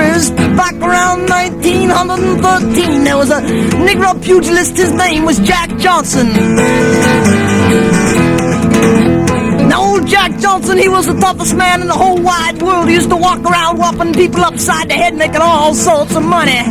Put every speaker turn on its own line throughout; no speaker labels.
years, back around 1913, there was a Negro pugilist. His name was Jack Johnson. Now, old Jack Johnson, he was the toughest man in the whole wide world. He used to walk around whopping people upside the head, making all sorts of money.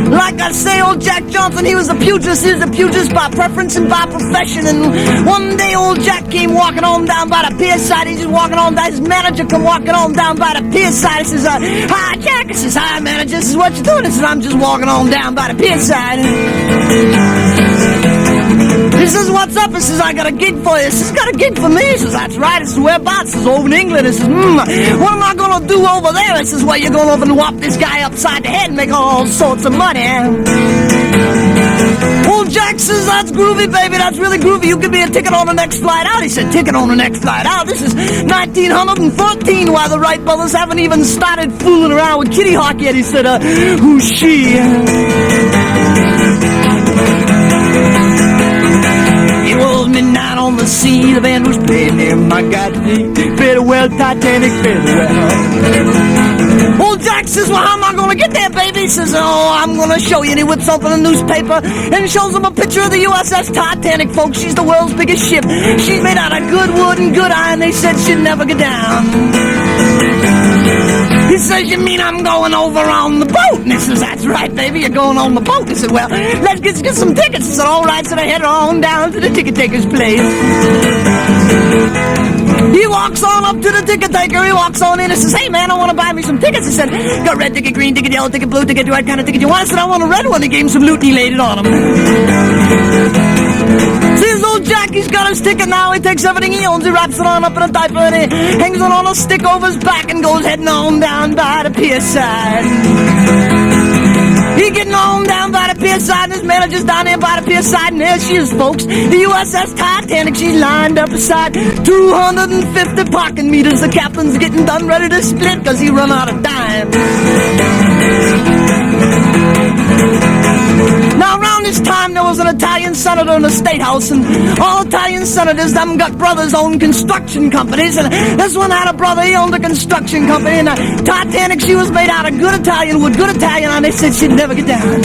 Like I say, old Jack Johnson, he was a pugilist. He was a pugilist by preference and by profession. And one day, old Jack came walking on down by the pier side. He's just walking on down. His manager come walking on down by the pier side. He says, "Hi, Jack." He says, "Hi, manager." This is what you doing? He says, "I'm just walking on down by the pier side." He says, "What's up?" He says, "I got a gig for you." He says, "Got a gig for me?" He says, "That's right." He says, "Whereabouts?" He says, "Over in England." He says, "What am I going to do over there?" He says, "Well, you're going over and whop this guy upside the head and make all sorts of money." Old Jack says, "That's groovy, baby. That's really groovy. You give me a ticket on the next flight out." He said, "Ticket on the next flight out? This is 1914. Why, the Wright brothers haven't even started fooling around with Kitty Hawk yet." He said, "Who's she?" It was midnight on the sea, the band was playing there, my God, farewell, Titanic, farewell. Old Jack says, "Well, how am I going to get there, baby?" He says, "Oh, I'm going to show you." And he whips open a newspaper and shows them a picture of the U.S.S. Titanic, folks. She's the world's biggest ship. She's made out of good wood and good iron. They said she'd never go down. He says, "You mean I'm going over on the boat?" And he says, "That's right, baby, you're going on the boat." He said, "Well, let's get some tickets." He said, "All right." So they head on down to the ticket taker's place. He walks on up to the ticket taker. He walks on in and says, "Hey, man, I want to buy me some tickets." He said, "Got red ticket, green ticket, yellow ticket, blue ticket. What kind of ticket you want?" I said, "I want a red one." He gave him some loot and he laid it on him. Sees old Jack, he's got his ticket now. He takes everything he owns, he wraps it on up in a diaper, and he hangs it on a stick over his back and goes heading on down by the pier side. He getting on down by the pier side, and his manager's down there by the pier side, and there she is, folks. The U.S.S. Titanic, she's lined up beside 250 parking meters. The captain's getting done ready to split because he run out of time. Now, around this time, there was an Italian senator in the State House, and all Italian senators, them got brothers own construction companies, and this one had a brother, he owned a construction company, and the Titanic, she was made out of good Italian wood, good Italian, and they said she'd never get down.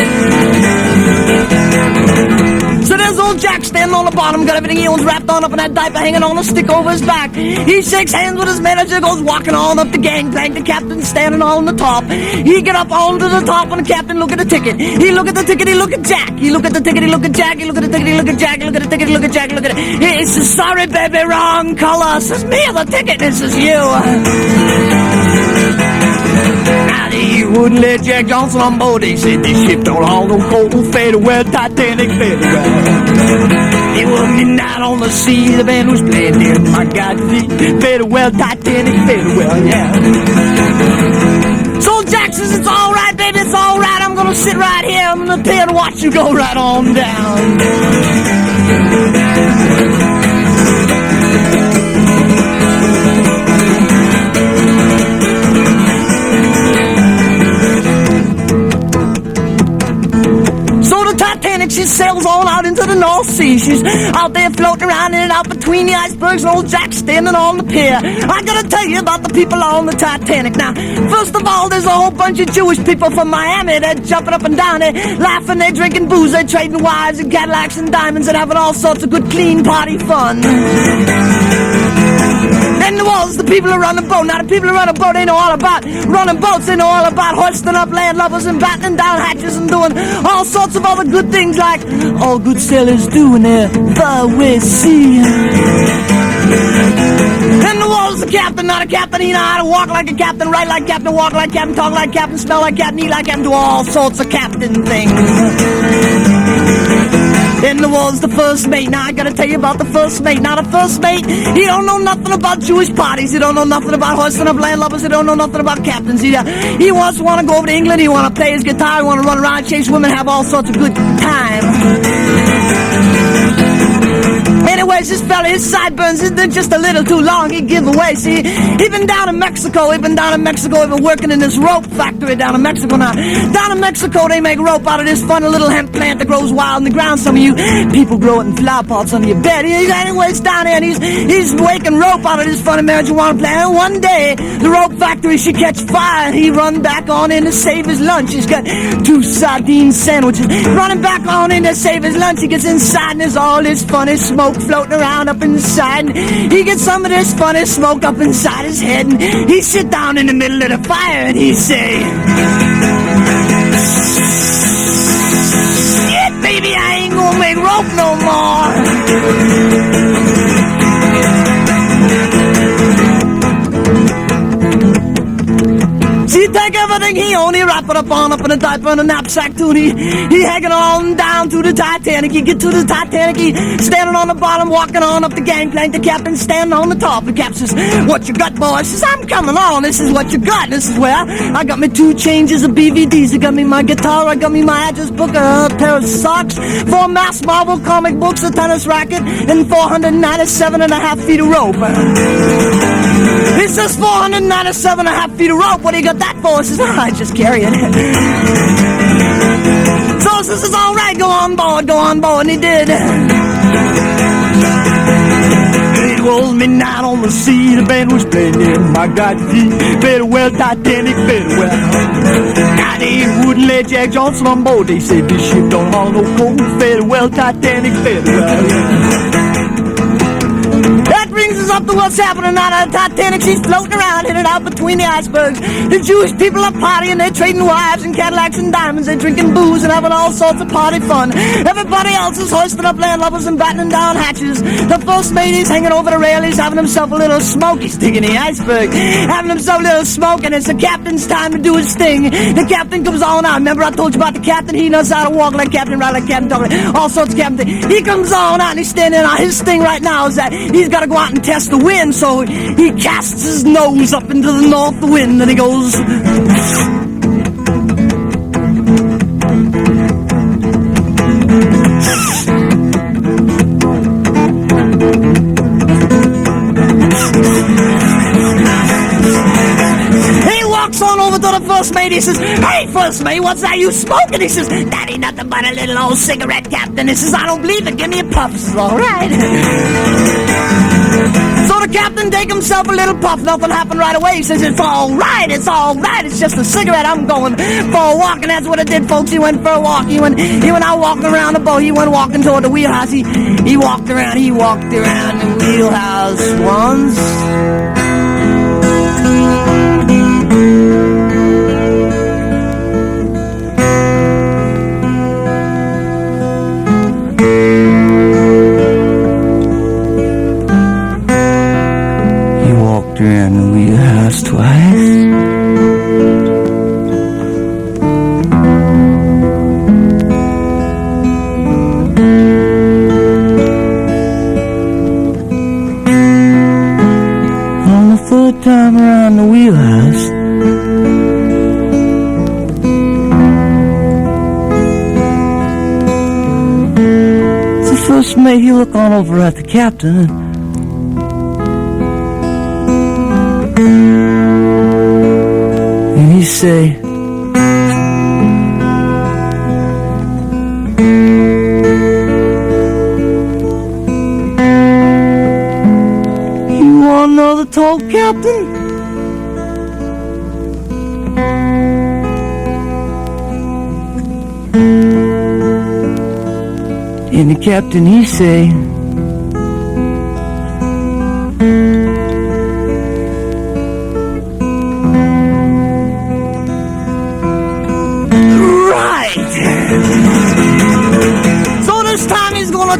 So there's old Jack standing on the bottom, got everything he owns wrapped on up in that diaper, hanging on a stick over his back. He shakes hands with his manager, goes walking on up the gangplank. The captain's standing on the top. He get up onto the top, and the captain look at the ticket. He look at the ticket, he look at Jack. He look at the ticket, he look at Jack. He look at the ticket, he look at Jack. He look at the ticket, he look at Jack. Look at it. He says, "Sorry, baby, wrong color." Says, "Me or the ticket?" This is you. He wouldn't let Jack Johnson on board. He said, "This ship don't haul no coal. Farewell, Titanic, farewell." It was midnight on the sea. The band was playing there. My God, farewell, Titanic, farewell, yeah. So Jack says, "It's all right, baby, it's all right. I'm going to sit right here. I'm going to pay and watch you go right on down." She sails on out into the North Sea. She's out there floating around in and out between the icebergs, and old Jack's standing on the pier. I gotta tell you about the people on the Titanic. Now, first of all, there's a whole bunch of Jewish people from Miami. They're jumping up and down, they're laughing, they're drinking booze, they're trading wives and Cadillacs and diamonds and having all sorts of good, clean party fun. Then there was the people who run the boat. Now, the people who run the boat, they know all about running boats. They know all about hoisting up landlubbers and battening down hatches and doing all sorts of other good things like all good sailors do in their faraway sea. Then there was the captain. Now, the captain, he know how to walk like a captain, write like a captain, walk like a captain, talk like a captain, smell like a captain, eat like a captain, do all sorts of captain things. Then there was the first mate. Now I gotta tell you about the first mate. Now the first mate, he don't know nothing about Jewish parties. He don't know nothing about hoisting up landlubbers. He don't know nothing about captains. He wants to want to go over to England. He want to play his guitar. He want to run around, chase women, have all sorts of good time. Anyways, this fella, his sideburns, they're just a little too long. He give away. See, he been down in Mexico. He been working in this rope factory down in Mexico. Now, down in Mexico, they make rope out of this funny little hemp plant that grows wild in the ground. Some of you people grow it in flower pots under your bed. Anyways, down there, and he's making rope out of this funny marijuana plant. And one day, the rope factory, she catch fire, and he run back on in to save his lunch. He's got 2 sardine sandwiches. Running back on in to save his lunch. He gets inside, and there's all this funny smoke floating around up inside. And he gets some of this funny smoke up inside his head, and he sit down in the middle of the fire, and he say, "Shit, baby, I ain't gonna make rope no more." He take everything he own, he wrap it up in a diaper and a knapsack too, and he hanging on down to the Titanic. He get to the Titanic, he standing on the bottom, walking on up the gangplank. The captain standing on the top. The captain says, "What you got, boy?" He says, "I'm coming on. This is what you got. This is where I got me 2 changes of BVDs. I got me my guitar, I got me my address book, a pair of socks, 4 mass Marvel comic books, a tennis racket, and 497.5 feet of rope." He says, 497.5 feet of rope. What do you got that for? He says, "I just carry it." So he says, "All right, go on board. And he did. It was midnight on the sea, the band was playing in my God, farewell Titanic, farewell. Now they wouldn't let Jack Johnson on board. They said this ship don't haul no coal. Farewell Titanic, farewell. That brings us up to what's happening now. The Titanic, she's floating around, headed out between the icebergs. The Jewish people are partying, they're trading wives and Cadillacs and diamonds. They're drinking booze and having all sorts of party fun. Everybody else is hoisting up landlubbers and battening down hatches. The first mate, he's hanging over the rail, he's having himself a little smoke. He's digging the iceberg, having himself a little smoke, and it's the captain's time to do his thing. The captain comes on out. Remember I told you about the captain? He knows how to walk like captain, ride like captain, talk like all sorts of captain. He comes on out and he's standing on. His thing right now is that he's got to go out and test the wind, so he casts his nose up into the north wind and he goes, he walks on over to the first mate. He says, "Hey, first mate, what's that you smoking?" He says, "That ain't nothing but a little old cigarette, captain." He says, "I don't believe it. Give me a puff." He says, "All right." So the captain take himself a little puff. Nothing happened right away. He says, "It's all right. It's all right. It's just a cigarette. I'm going for a walk." And that's what it did, folks. He went for a walk. He went out walking around the boat. He went walking toward the wheelhouse. He walked around the wheelhouse once. Around the wheelhouse twice. On the 3rd time around the wheelhouse, the first mate, he looked on over at the captain, and he say, "You want another talk, Captain?" And the captain, he say,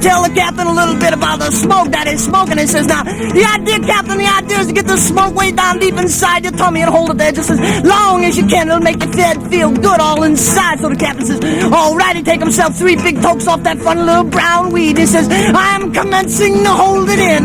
tell the captain a little bit about the smoke that he's smoking. He says, "Now, the idea, Captain, the idea is to get the smoke way down deep inside your tummy and hold it there just as long as you can. It'll make your head feel good all inside." So the captain says, "All right." He take himself 3 big tokes off that funny little brown weed. He says, "I'm commencing to hold it in."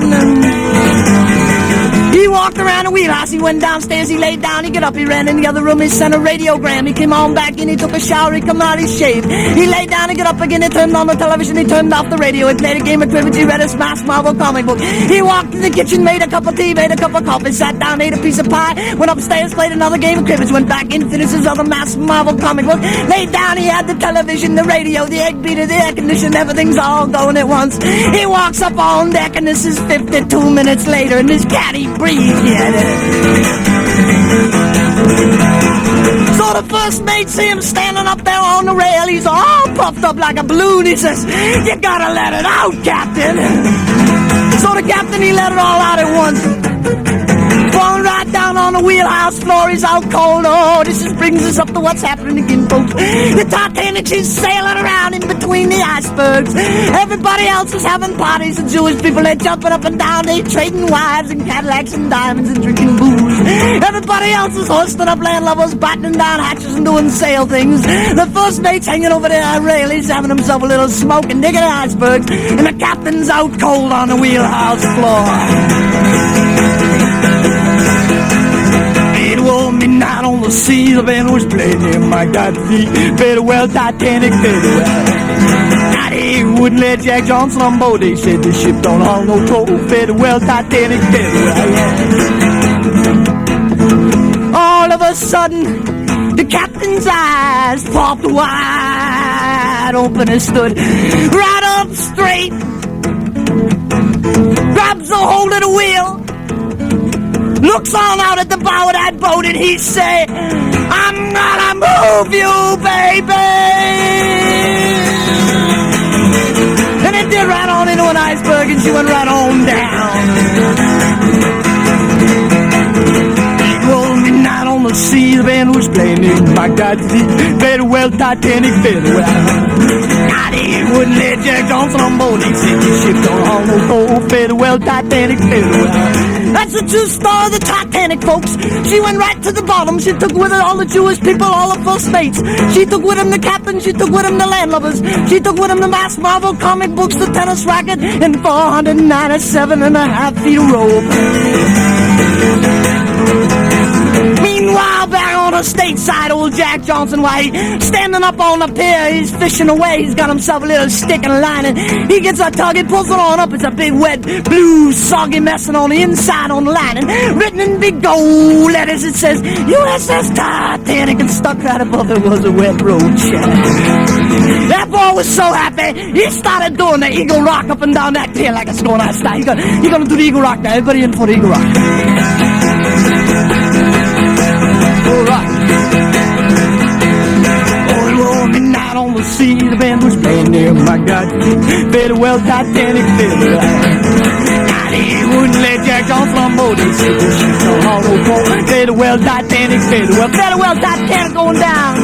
He walked around the wheelhouse, he went downstairs, he laid down, he got up, he ran in the other room, he sent a radiogram. He came on back in, he took a shower, he come out, he shaved. He laid down, he got up again, he turned on the television, he turned off the radio, he played a game of cribbage, he read his mass Marvel comic book. He walked to the kitchen, made a cup of tea, made a cup of coffee, sat down, ate a piece of pie, went upstairs, played another game of cribbage, went back in, finished his other mass Marvel comic book, laid down, he had the television, the radio, the egg beater, the air conditioner, everything's all going at once. He walks up on deck, and this is 52 minutes later, and this cat, he breathes yet. So the first mate see him standing up there on the rail. He's all puffed up like a balloon. He says, "You gotta let it out, Captain." So the captain, he let it all out at once. Falling right down on the wheelhouse floor, he's out cold. Oh, this just brings us up to what's happening again, folks. The Titanic, she's sailing around in between the icebergs. Everybody else is having parties. The Jewish people, they're jumping up and down. They're trading wives and Cadillacs and diamonds and drinking booze. Everybody else is hoisting up landlubbers, battening down hatches and doing sail things. The first mate's hanging over the rail. He's having himself a little smoke and digging the icebergs. And the captain's out cold on the wheelhouse floor. Midnight on the sea, the band was playing in my God, farewell Titanic, farewell. Now they wouldn't let Jack Johnson on board. They said the ship don't haul no coal. Farewell Titanic, farewell. All of a sudden, the captain's eyes popped wide open and stood right up straight. Grabs a hold of the wheel. Looks on out at the bow of that boat and he say, "I'm gonna move you, baby." And it did right on into an iceberg and she went right on down. Midnight on the sea, the band was playing in my God, farewell Titanic, farewell. Now they wouldn't let Jack Johnson on board. They said the ship don't haul no coal. Farewell Titanic, farewell. That's the true story of the Titanic, folks. She went right to the bottom. She took with her all the Jewish people, all the first mates. She took with him the captain. She took with him the landlubbers. She took with him the mass Marvel comic books, the tennis racket, and 497.5 feet of rope. Meanwhile, back on the stateside, old Jack Johnson, why, he's standing up on the pier, he's fishing away, he's got himself a little stick and a line, and he gets a tug, he pulls it on up, it's a big, wet, blue, soggy messing on the inside on the line, and written in big gold letters, it says, U.S.S. Titanic, and stuck right above it was a wet road check. That boy was so happy, he started doing the eagle rock up and down that pier like it's going out of style. He's gonna do the eagle rock now, everybody in for the eagle rock. Alright. Oh, midnight on the sea, the band was playing there, my God. Farewell Titanic, farewell. Now they wouldn't let Jack Johnson on board. They said the ship don't haul no coal. Farewell Titanic, farewell. Farewell Titanic going down.